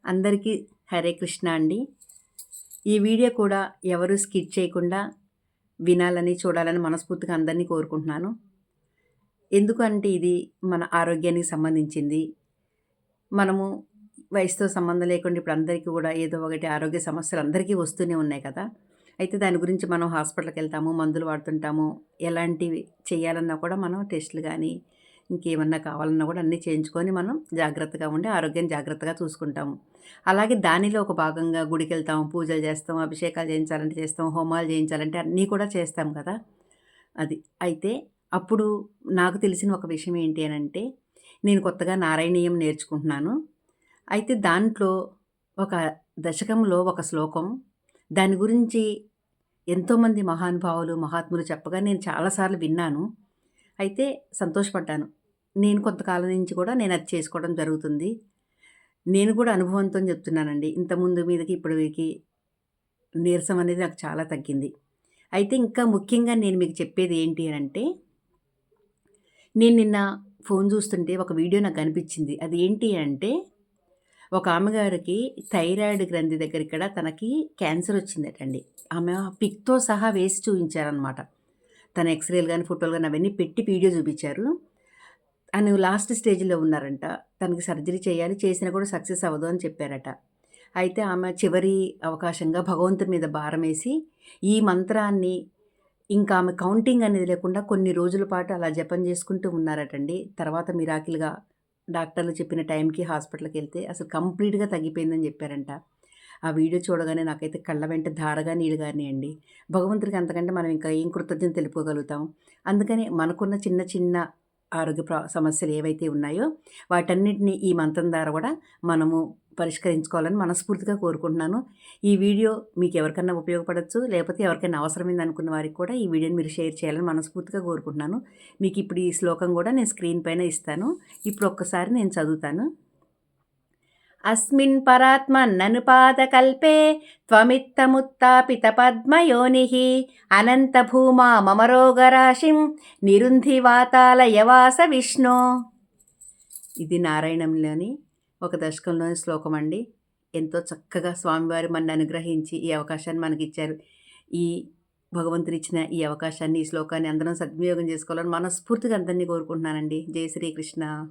అందరికీ హరే కృష్ణ అండి. ఈ వీడియో కూడా ఎవరు స్కిప్ చేయకుండా వినాలని, చూడాలని మనస్ఫూర్తిగా అందరినీ కోరుకుంటున్నాను. ఎందుకంటే ఇది మన ఆరోగ్యానికి సంబంధించింది. మనము వయసుతో సంబంధం లేకుండా ఇప్పుడు అందరికీ కూడా ఏదో ఒకటి ఆరోగ్య సమస్యలు అందరికీ వస్తూనే ఉన్నాయి కదా! అయితే దాని గురించి మనం హాస్పిటల్‌కెళ్తాము, మందులు వాడుతుంటాము. ఎలాంటివి చేయాలన్నా కూడా మనం టెస్టులు గానీ, ఇంకేమన్నా కావాలన్నా కూడా అన్నీ చేయించుకొని మనం జాగ్రత్తగా ఉండి ఆరోగ్యాన్ని జాగ్రత్తగా చూసుకుంటాము. అలాగే దానిలో ఒక భాగంగా గుడికెళ్తాం, పూజలు చేస్తాం, అభిషేకాలు చేయించాలంటే చేస్తాం, హోమాలు చేయించాలంటే అన్నీ కూడా చేస్తాం కదా! అది. అయితే అప్పుడు నాకు తెలిసిన ఒక విషయం ఏంటి అనంటే, నేను కొత్తగా నారాయణీయం నేర్చుకుంటున్నాను. అయితే దాంట్లో ఒక దశకంలో ఒక శ్లోకం, దాని గురించి ఎంతోమంది మహానుభావులు, మహాత్ములు చెప్పగా నేను చాలా సార్లు విన్నాను. అయితే సంతోషపడ్డాను. నేను కొంతకాలం నుంచి కూడా నేనది చేసుకోవడం జరుగుతుంది. నేను కూడా అనుభవంతోని చెప్తున్నానండి. ఇంతకుముందు మీదకి ఇప్పటికి నీరసం అనేది నాకు చాలా తగ్గింది. అయితే ఇంకా ముఖ్యంగా నేను మీకు చెప్పేది ఏంటి అనంటే, నేను నిన్న ఫోను చూస్తుంటే ఒక వీడియో నాకు కనిపించింది. అది ఏంటి అంటే, ఒక ఆమెగారికి థైరాయిడ్ గ్రంథి దగ్గర ఇక్కడ తనకి క్యాన్సర్ వచ్చిందటండి. ఆమె పిక్‌తో సహా వేసి చూయించారనమాట. తన ఎక్స్‌రేలు గాని, ఫోటోలు గాని అవన్నీ పెట్టి వీడియో చూపించారు. తను లాస్ట్ స్టేజ్‌లో ఉన్నారంట. తనకి సర్జరీ చేయాలి. చేసినా కూడా సక్సెస్ అవ్వదు అని చెప్పారట. అయితే ఆమె చివరి అవకాశంగా భగవంతుని మీద భారమేసి, ఈ మంత్రాన్ని ఇంకా ఆమె కౌంటింగ్ అనేది లేకుండా కొన్ని రోజుల పాటు అలా జపం చేసుకుంటూ ఉన్నారటండి. తర్వాత మిరాకిల్‌గా డాక్టర్లు చెప్పిన టైంకి హాస్పిటల్‌కెళ్తే అసలు కంప్లీట్‌గా తగ్గిపోయిందని చెప్పారంట. ఆ వీడియో చూడగానే నాకైతే కళ్ళ వెంట ధారగా నీళ్ళు గారినాయండి. భగవంతుడికి అంతకంటే మనం ఇంకా ఏం కృతజ్ఞత తెలుపుకోగలుగుతాం. అందుకని మనకున్న చిన్న చిన్న ఆరోగ్య సమస్యలు ఏవైతే ఉన్నాయో వాటన్నిటిని ఈ మంత్రం ద్వారా కూడా మనము పరిష్కరించుకోవాలని మనస్ఫూర్తిగా కోరుకుంటున్నాను. ఈ వీడియో మీకు ఎవరికన్నా ఉపయోగపడొచ్చు. లేకపోతే ఎవరికైనా అవసరమైంది అనుకున్న వారికి కూడా ఈ వీడియోని మీరు షేర్ చేయాలని మనస్ఫూర్తిగా కోరుకుంటున్నాను. మీకు ఇప్పుడు ఈ శ్లోకం కూడా నేను స్క్రీన్ పైన ఇస్తాను. ఇప్పుడు ఒక్కసారి నేను చదువుతాను. అస్మిన్ పరాత్మన్ననుపాతకల్పే త్వమిత్తముత్తాపితపద్మయోనిః అనంతభూమా మమ రోగరాశిం నిరుంధి వాతాలయవాస విష్ణో. ఇది నారాయణంలోని ఒక దశకంలోని శ్లోకం అండి. ఎంతో చక్కగా స్వామివారు మనని అనుగ్రహించి ఈ అవకాశాన్ని మనకిచ్చారు. ఈ భగవంతుడిచ్చిన ఈ అవకాశాన్ని, ఈ శ్లోకాన్ని అందరం సద్వినియోగం చేసుకోవాలని మనస్ఫూర్తిగా అందరినీ కోరుకుంటున్నానండి. జై శ్రీకృష్ణ.